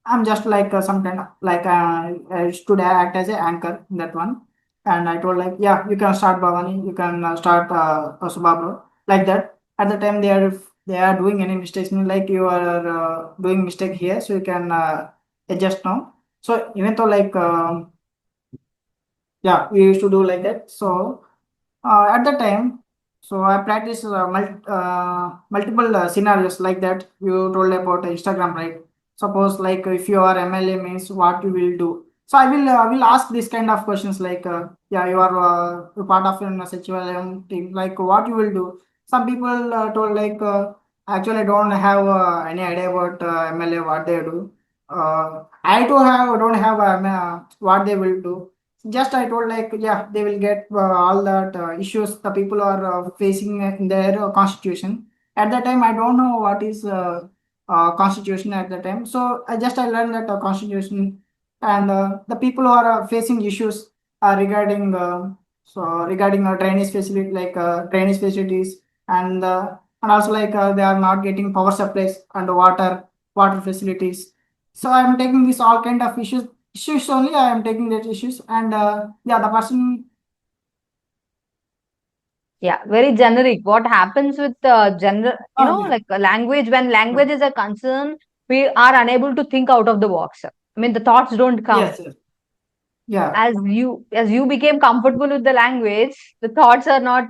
I'm just like some kind of like, I should act as a anchor in that one. And I told like, yeah, you can start Bhavani, you can start Subhabro, like that. At the time they are doing any mistakes, mean like you are doing mistake here, so you can adjust now. So even though like, yeah, we used to do like that. So at the time, so I practice multiple scenarios like that. You told about Instagram, right? Suppose like if you are MLA means what you will do. So I will ask this kind of questions like, yeah, you are part of an SHLM team, like what you will do. Some people told like, actually I don't have any idea about MLA what they do. I too don't have what they will do. Just I told like, yeah, they will get all that issues the people are facing in their constitution. At that time, I don't know what is constitution at the time. So I learned that constitution, and the people who are facing issues regarding regarding drainage facility, like drainage facilities, and also like they are not getting power supplies and water facilities. So I'm taking this all kind of issues only. I am taking that issues, and yeah, the person. Yeah, very generic. What happens with general, Yeah. like language, when Yeah. language is a concern, we are unable to think out of the box. I mean, the thoughts don't come. Yes, yes. Yeah. As you became comfortable with the language, the thoughts are not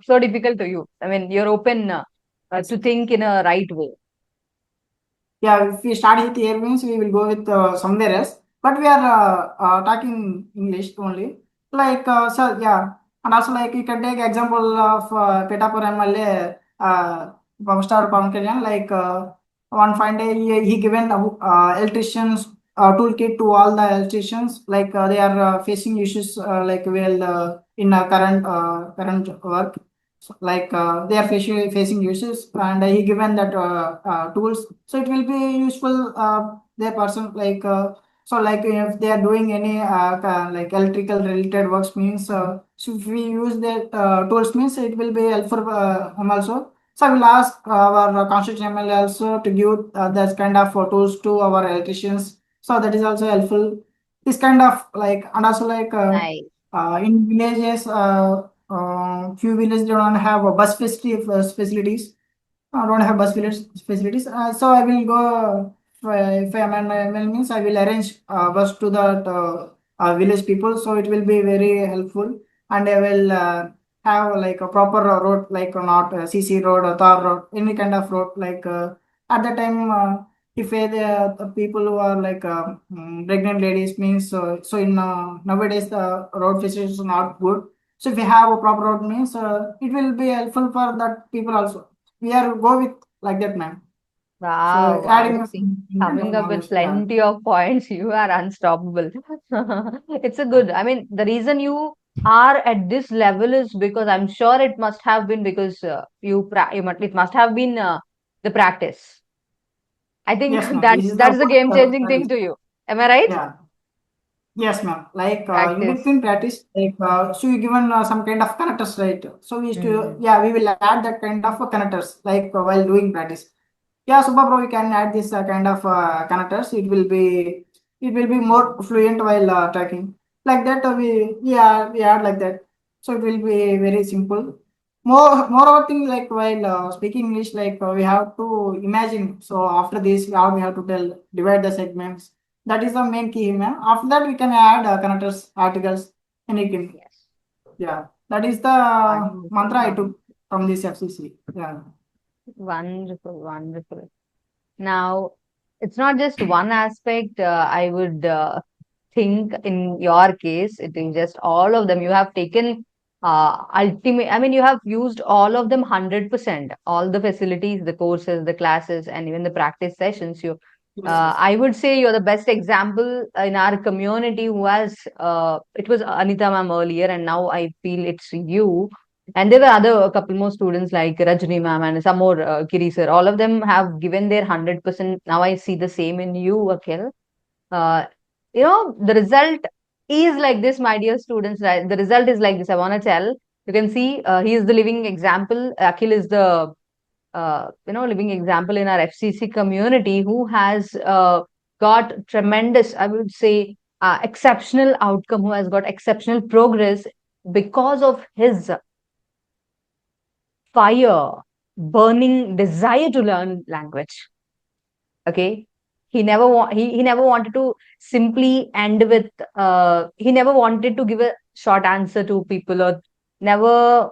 so difficult to you. I mean, you're open to think in a right way. Yeah, if we start with here means we will go with somewhere else, but we are talking English only. Like, so yeah, and also like you can take example of Petapur MLA, Star Pawan Kalyan. Like, one fine day he given electricians toolkit to all the electricians. Like they are facing issues like, well, in current work. So, like they are facing issues, and he given that tools, so it will be useful their person, like, so like if they are doing any like electrical related works means, so if we use that tools means it will be helpful also. So I will ask our construction MLA also to give that kind of tools to our electricians. So that is also helpful. This kind of like, and also like Nice. in villages, few villages don't have facilities. I don't have facilities. So I will go, if I am an ML means I will arrange bus to that village people. So it will be very helpful, and I will have like a proper road, like not a CC road or tar road, any kind of road. Like at the time, if the people who are like pregnant ladies means, so in nowadays the road facilities are not good. So if we have a proper road means, it will be helpful for that people also. We are go with like that, ma'am. So Wow, wow. adding a See, kind of coming up with knowledge, yeah. plenty of points, you are unstoppable. It's a good, I mean, the reason you are at this level is because I'm sure it must have been because it must have been the practice. I think Yes, ma'am. that This is the that's the whole game changing thing practice. to you. Am I right? Yeah. Yes, ma'am. Like in Practice. between practice, like so you given some kind of connectors, right? So we used to, Hmm. yeah, we will add that kind of connectors like while doing practice. Yeah, Super Pro, you can add this kind of connectors. It will be more fluent while tracking. Like that, we add like that. So it will be very simple. More thing like while speaking English, like we have to imagine. So after this, how we have to tell, divide the segments. That is the main key, man. After that, we can add connectors, articles, anything. Yes. Yeah, that is the Wonderful, mantra I took wonderful, from this FCC. Yeah. wonderful, wonderful. Now, it's not just one aspect. I would think in your case, it is just all of them. You have taken ultimate, I mean, you have used all of them 100%, all the facilities, the courses, the classes, and even the practice sessions. Yes, yes. I would say you're the best example in our community who has, it was Anita ma'am earlier, and now I feel it's you. And there were a couple more students like Rajni ma'am and some more Kiri sir. All of them have given their 100%. Now I see the same in you, Akhil. Uh, the result is like this, my dear students. Right? The result is like this. I want to tell. You can see he is the living example. Akhil is the living example in our FCC community who has got tremendous, I would say, exceptional outcome, who has got exceptional progress because of his fire, burning desire to learn language. Okay, he never wanted to simply end with he never wanted to give a short answer to people or never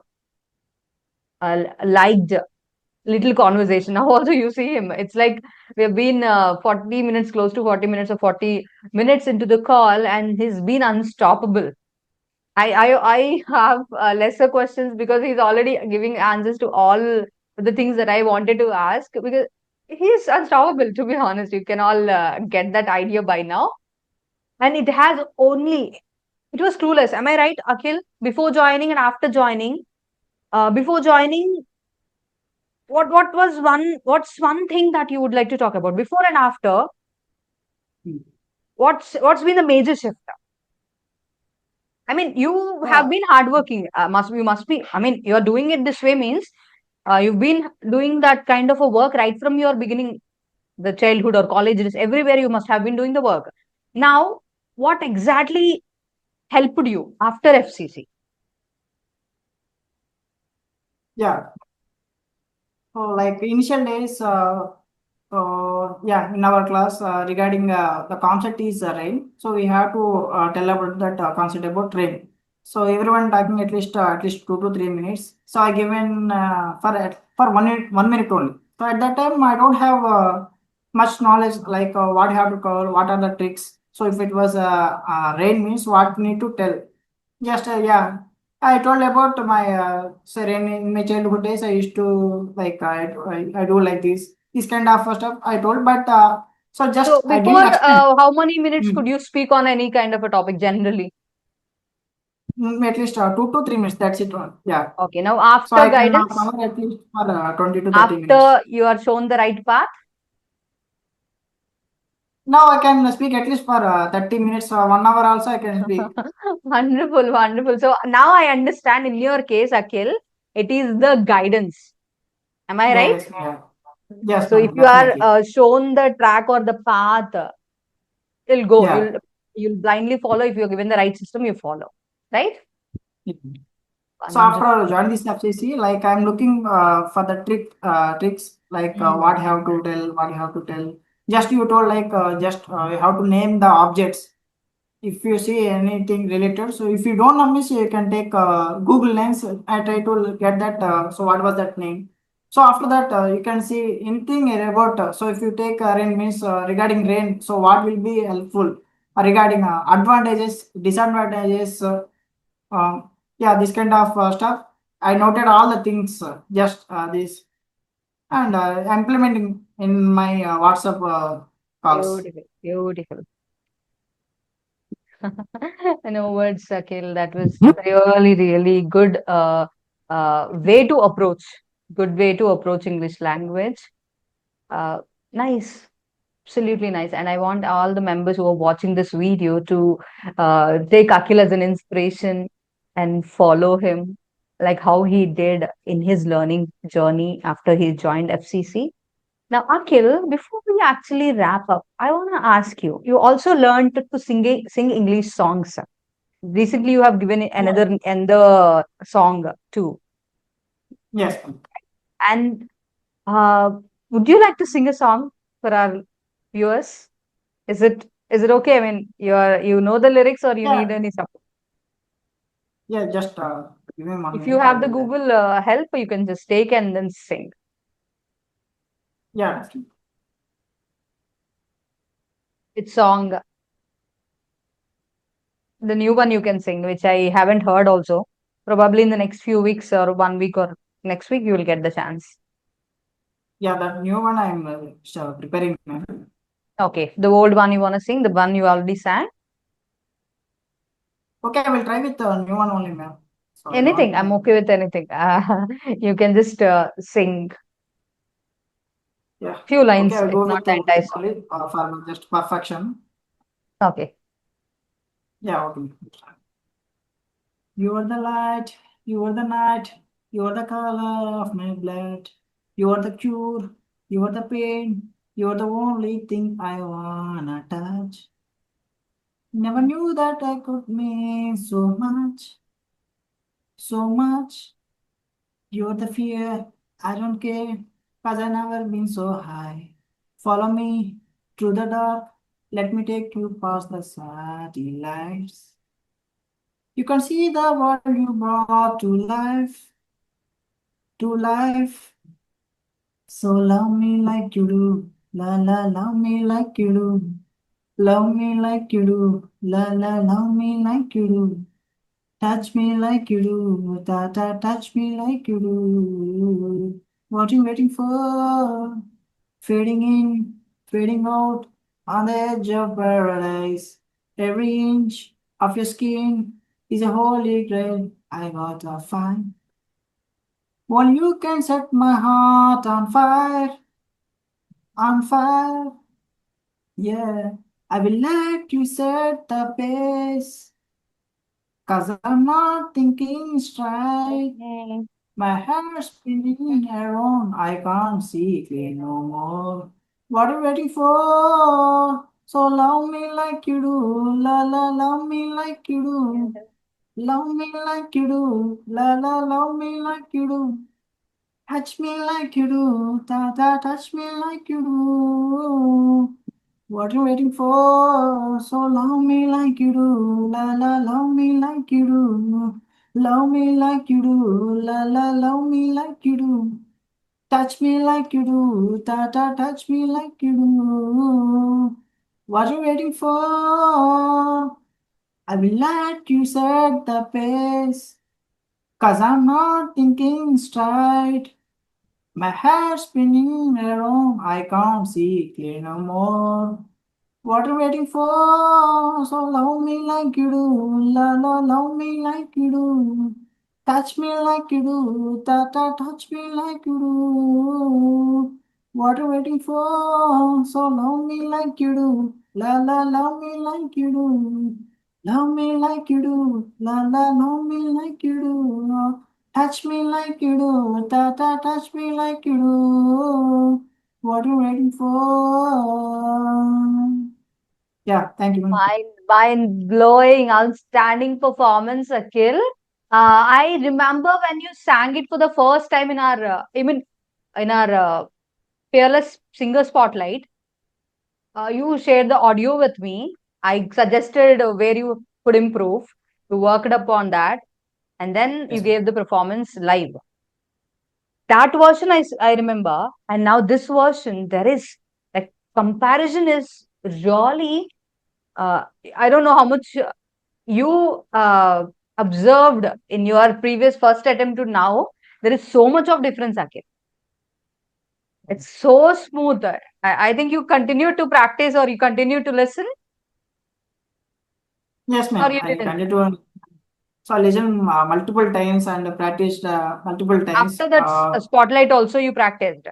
liked little conversation. Now also you see him. It's like we have been 40 minutes, close to 40 minutes or 40 minutes into the call, and he's been unstoppable. I have lesser questions because he's already giving answers to all the things that I wanted to ask because he's unstoppable, to be honest. You can all get that idea by now. And it was clueless. Am I right, Akhil? Before joining and after joining, before joining, what's one thing that you would like to talk about before and after? What's been the major shift? I mean, you have Uh, been hardworking. You must be. I mean, you're doing it this way means you've been doing that kind of a work right from your beginning, the childhood or colleges, everywhere you must have been doing the work. Now, what exactly helped you after FCC? yeah. So like initial days, yeah, in our class regarding the concept is rain. So we have to tell about that concept about rain. So everyone talking at least 2 to 3 minutes. So I given for 1 minute only. So at that time I don't have much knowledge like what you have to cover, what are the tricks. So if it was rain means what need to tell. Just yeah, I told about my sir in my childhood days. I used to like I do like this kind of stuff. I told, but so So just I before, didn't explain. how many minutes could Mm. you speak on any kind of a topic generally? At least 2 to 3 minutes. That's it. Yeah. Okay, now So after I can guidance, cover at least for 20 to 30 minutes. after you are shown the right path. Now I can speak at least for 30 minutes or 1 hour. Also I can speak. Wonderful, wonderful. So now I understand in your case, Akhil, it is the guidance. Am I Yeah, right? yes, yeah. Yes, So if ma'am, you are definitely. shown the track or the path, you'll go. Yeah. You'll blindly follow. If you're given the right system, you follow. Right? Mhm. So Wonderful. after joining this FCC, like I'm looking for the tricks, like what Mm. you have to tell, what you have to tell. Just you told like just you have to name the objects if you see anything related. So if you don't know me, so you can take Google Lens. I try to get that. So what was that name? So after that, you can see anything about. So if you take rain means regarding rain, so what will be helpful regarding advantages, disadvantages. Yeah, this kind of stuff. I noted all the things, just this, and implementing in my WhatsApp calls. Beautiful. Beautiful. No words, Akhil. That was really, really good way to approach. Good way to approach English language. Uh, nice. Absolutely nice. And I want all the members who are watching this video to take Akhil as an inspiration and follow him, like how he did in his learning journey after he joined FCC. Now, Akhil, before we actually wrap up, I want to ask you, you also learned to sing English songs. Recently, you have given Yeah. another song too. Yes. And uh, would you like to sing a song for our viewers? Is it okay? I mean, you know the lyrics or you need Yeah. any support? Yeah. Just give me one If you minute. I have the will. Google help, you can just take and then sing. Yeah. It's song, the new one you can sing, which I haven't heard also. Probably in the next few weeks or 1 week or next week, you will get the chance. Yeah. That new one I'm preparing. Okay, the old one you want to sing, the one you already sang. Okay, I will try with the new one only, ma'am. So I Anything, don't I'm know. okay with anything. You can just sing Yeah. few Okay, lines, I'll if go not with the the entire song. only for just perfection. Okay. Yeah. Okay. You are the light, you are the night, you are the color of my blood. You are the cure, you are the pain, you are the only thing I wanna touch. Never knew that I could mean so much, so much. You are the fear, I don't care, cause I never been so high. Follow me through the dark, let me take you past the satellites. You can see the world you brought to life. So love me like you do, la la, love me like you do, love me like you do, la la, love me like you do, touch me like you do, ta ta, touch me like you do. What you waiting for? Fading in, fading out, on the edge of paradise. Every inch of your skin is a holy grail I gotta find. One you can set my heart on fire. Yeah, I will let you set the pace. Cause I'm not thinking straight. Mhm. My hair's spinning around. I can't see clear no more. What are you waiting for? So love me like you do. La la, love me like you do. Love me like you do. La la, love me like you do. Touch me like you do, ta ta, touch me like you do. What you waiting for? So love me like you do, la la, love me like you do. Love me like you do, la la, love me like you do. Touch me like you do, ta ta, touch me like you do. What you waiting for? I will let you set the pace, cause I'm not thinking straight. My hair's spinning around, I can't see clear no more. What are you waiting for? So love me like you do, la la, love me like you do. Touch me like you do, ta ta, touch me like you do. What are you waiting for? So love me like you do, la la, love me like you do. Love me like you do, la la, love me like you do. Touch me like you do, touch me like you do. What are you waiting for? Yeah, thank you, ma'am. Mind blowing, outstanding performance, Akhil. I remember when you sang it for the first time in our, in our Fearless Singer Spotlight. You shared the audio with me. I suggested where you could improve. You worked upon that, and then you Yes, ma'am. gave the performance live. That version I remember, and now this version, there is like comparison is really. Uh, I don't know how much you observed in your previous first attempt to now. There is so much of difference, Akil. It's so smooth. I think you continue to practice or you continue to listen Yes, or ma'am. you I didn't. continue to so I listened multiple times and practiced multiple times. After that spotlight also you practiced.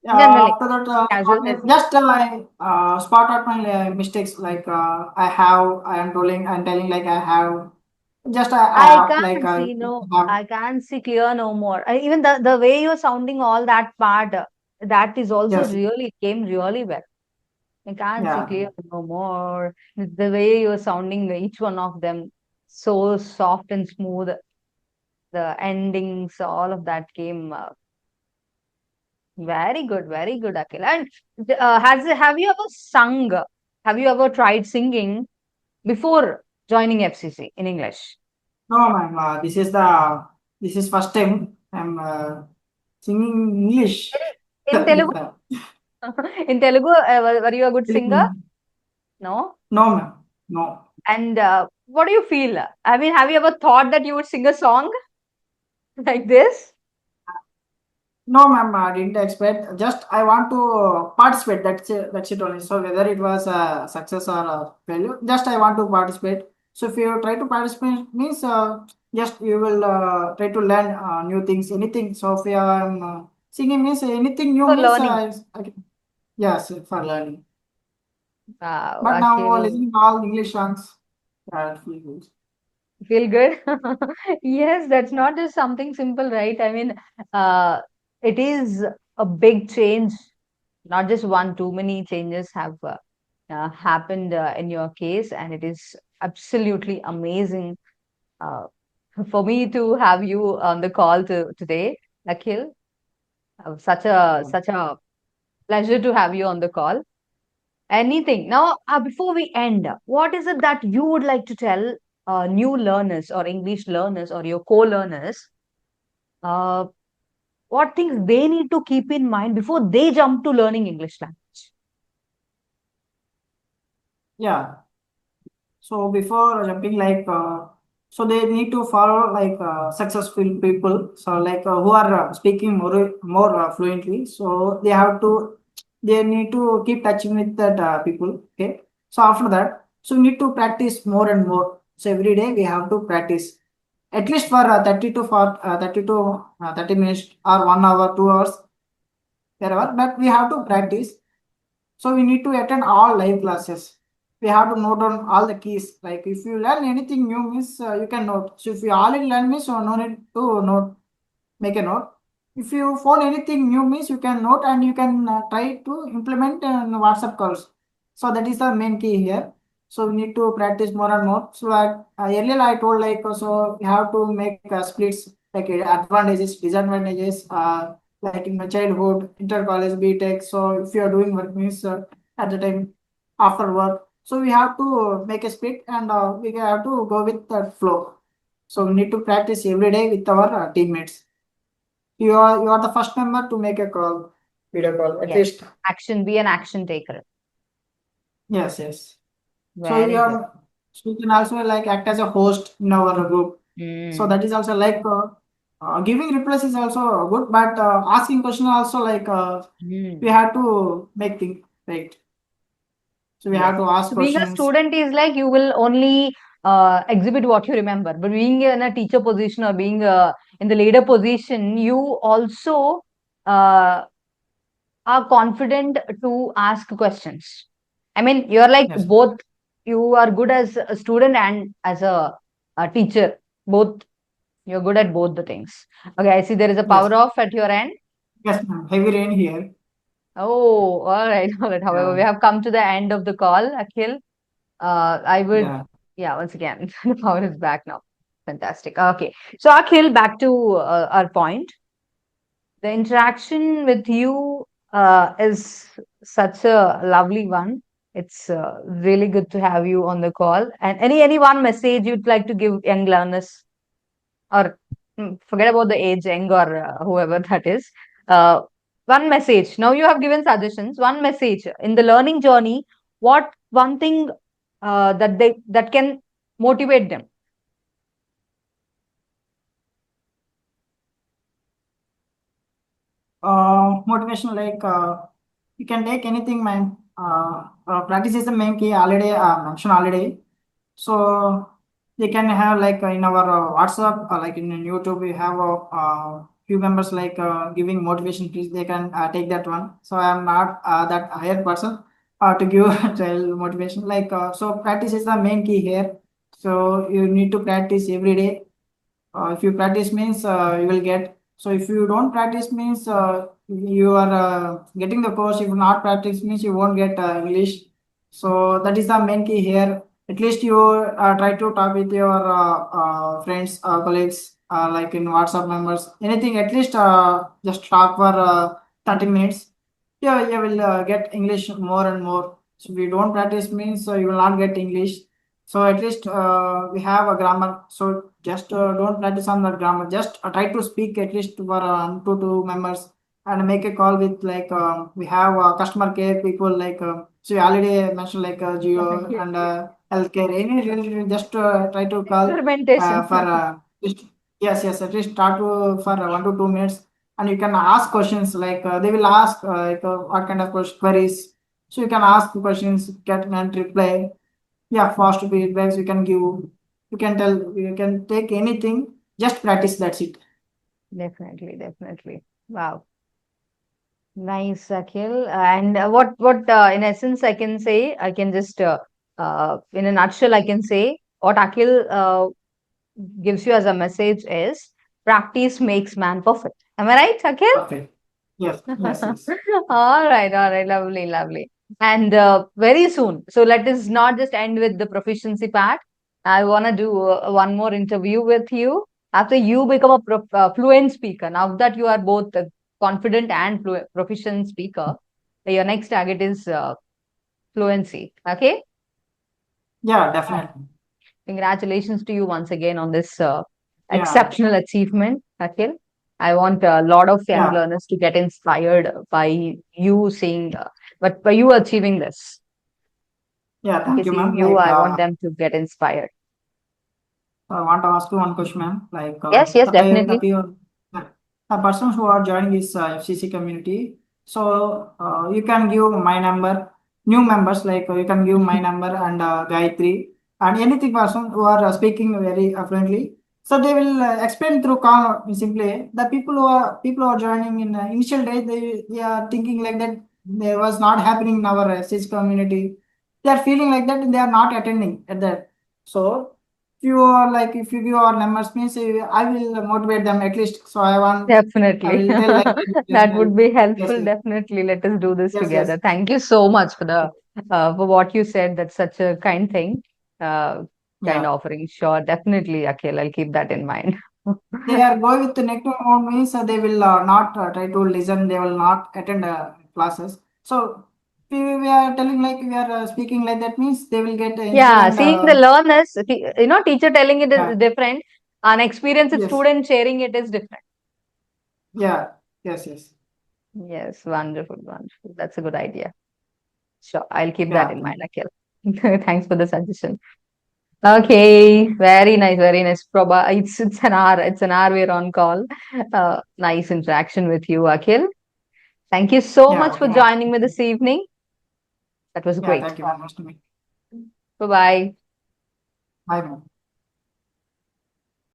Generally, After that, casual listening. just I spot out my mistakes. Like I am telling like I have. Just I like can't see no, I can't see clear no more. Even the way you're sounding all that part, that is also yes, really came really well. I can't see yeah, clear no more. The way you're sounding each one of them, so soft and smooth. The endings, all of that came very good, Akhil. And have you ever sung? Have you ever tried singing before joining FCC in English? no, ma'am. This is first time I'm singing English. In Telugu? In Telugu, were you a good singer? No. No, ma'am. No. And what do you feel? I mean, have you ever thought that you would sing a song like this? No, ma'am, I didn't expect. Just I want to participate. That's it. That's it only. So whether it was a success or a failure, just I want to participate. So if you try to participate, means just you will try to learn new things, anything. So if you are singing means anything new For means learning. yes for learning. Wow, But now Akhil, listening to all English songs, I feel good. feel good? Yes, that's not just something simple, right? I mean, uh, it is a big change. Not just one, too many changes have happened in your case, and it is absolutely amazing uh, for me to have you on the call today, Akhil. Such a pleasure to have you on the call. Anything. Now, before we end, what is it that you would like to tell new learners or English learners or your co-learners? Uh, what things they need to keep in mind before they jump to learning English language? Yeah. So before jumping, so they need to follow successful people. So who are speaking more fluently. So they need to keep touching with that people. Okay. So after that, so we need to practice more and more. So every day we have to practice at least for 30 minutes or 1 hour, 2 hours, wherever. But we have to practice so we need to attend all live classes. We have to note down all the keys. Like if you learn anything new, means you can note. So if you already learn, means so no need to note, make a note. If you found anything new, means you can note and you can try to implement in WhatsApp calls. So that is the main key here. So we need to practice more and more. So earlier I told so you have to make splits like advantages, disadvantages. Like in my childhood, inter college, BTech. So if you are doing work means at the time after work, so we have to make a split and we have to go with that flow. So we need to practice every day with our teammates. You are the first member to make a call, video call at Yes. least. Action, be an action taker. Yes, yes. So Very good. so you can also like act as a host in our group. So Mm, that is also giving replies is also good, but asking question also we mm. have to make things right. So we Yes. have to ask So being a questions. student is like you will only exhibit what you remember, but being in a teacher position or being in the leader position, you also uh, are confident to ask questions. I mean, you're like Yes, both, you are good as a student and as a teacher, both You're good at both the things. Okay, I see there is a Yes, power off at your end. yes, ma'am. Heavy rain here. Oh, all right, all right. However, we Yeah, have come to the end of the call, Akhil. I would, yeah. yeah, once again, the power is back now. Fantastic. Okay. So, Akhil, back to our point. The interaction with you is such a lovely one. It's really good to have you on the call. And any one message you'd like to give young learners, or forget about the age, young or whoever that is. Uh, one message. Now you have given suggestions. One message in the learning journey. What one thing that can motivate them? Motivation like you can take anything, man. Practice is the main key. Already mentioned already. So they can have like in our WhatsApp, like in YouTube, we have a few members like giving motivation speech. They can take that one. So I am not that higher person to give child motivation. Like so, practice is the main key here. So you need to practice every day. If you practice means you will get. So if you don't practice means you are getting the course. If you not practice means you won't get English. So that is the main key here. At least you try to talk with your friends, colleagues, like in WhatsApp members, anything. At least just talk for 30 minutes. Yeah, you will get English more and more. So if you don't practice means you will not get English. So at least we have a grammar. So just don't practice on that grammar. Just try to speak at least for two members and make a call with like we have customer care people like so you already mentioned like Geo Yes, and yes. healthcare. Any related, just try to call Experimentation. for just, yes, yes, at least start to for 1 to 2 minutes and you can ask questions like they will ask like what kind of queries. So you can ask questions, get and reply. Yeah, fast feedbacks you can give. You can tell, you can take anything, just practice, that's it. Definitely, definitely. Wow. Nice, Akhil. And what in essence I can say, I can just in a nutshell, I can say what Akhil gives you as a message is practice makes man perfect. Am I right, Akhil? Perfect. Yes, yes, yes. All right, lovely, lovely. And very soon. So let us not just end with the proficiency part. I want to do one more interview with you after you become a fluent speaker. Now that you are both a confident and proficient speaker, your next target is fluency. Okay. Yeah, definitely. Congratulations to you once again on this Yeah, exceptional achievement, Akhil. I want a lot of young yeah, learners to get inspired by you seeing, but by you achieving this. yeah, By thank you, seeing ma'am. you, Like I want them to get inspired. I want to ask you one question, ma'am. Like Yes, yes, definitely. yeah, the persons who are joining this FCC community, so you can give my number, new members, like you can give my number and Gayatri, and anything person who are speaking very fluently. So they will explain through call simply. The people who are joining in initial days, they are thinking like that. There was not happening in our FCC community. They are feeling like that. They are not attending at that. So you are like if you give our numbers means I will motivate them at least. So I Definitely. will tell like yes, That would be yes, helpful. yes, Definitely. Let us do this yes, yes. together. Thank you so much for the for what you said. That's such a kind thing. Uh, kind Yeah, offering. Sure, definitely, Akhil. I'll keep that in mind. they are going with the negative amount means they will not try to listen. They will not attend classes. So we are telling like we are speaking like that means they will get Yeah, inspired. seeing the learners, teacher telling it Yeah, is different. An experienced yes, student sharing it is different. yeah, yes, yes, Yes, wonderful, wonderful. That's a good idea. Sure, I'll keep that yeah. in mind, Akhil. Thanks for the suggestion. Okay, very nice, very nice. It's an hour. It's an hour we're on call. Nice interaction with you, Akhil. Thank you so Yeah, much okay, for ma'am. joining me this evening. That was Yeah, great. thank you, ma'am. Nice to meet. Bye bye. Bye, ma'am.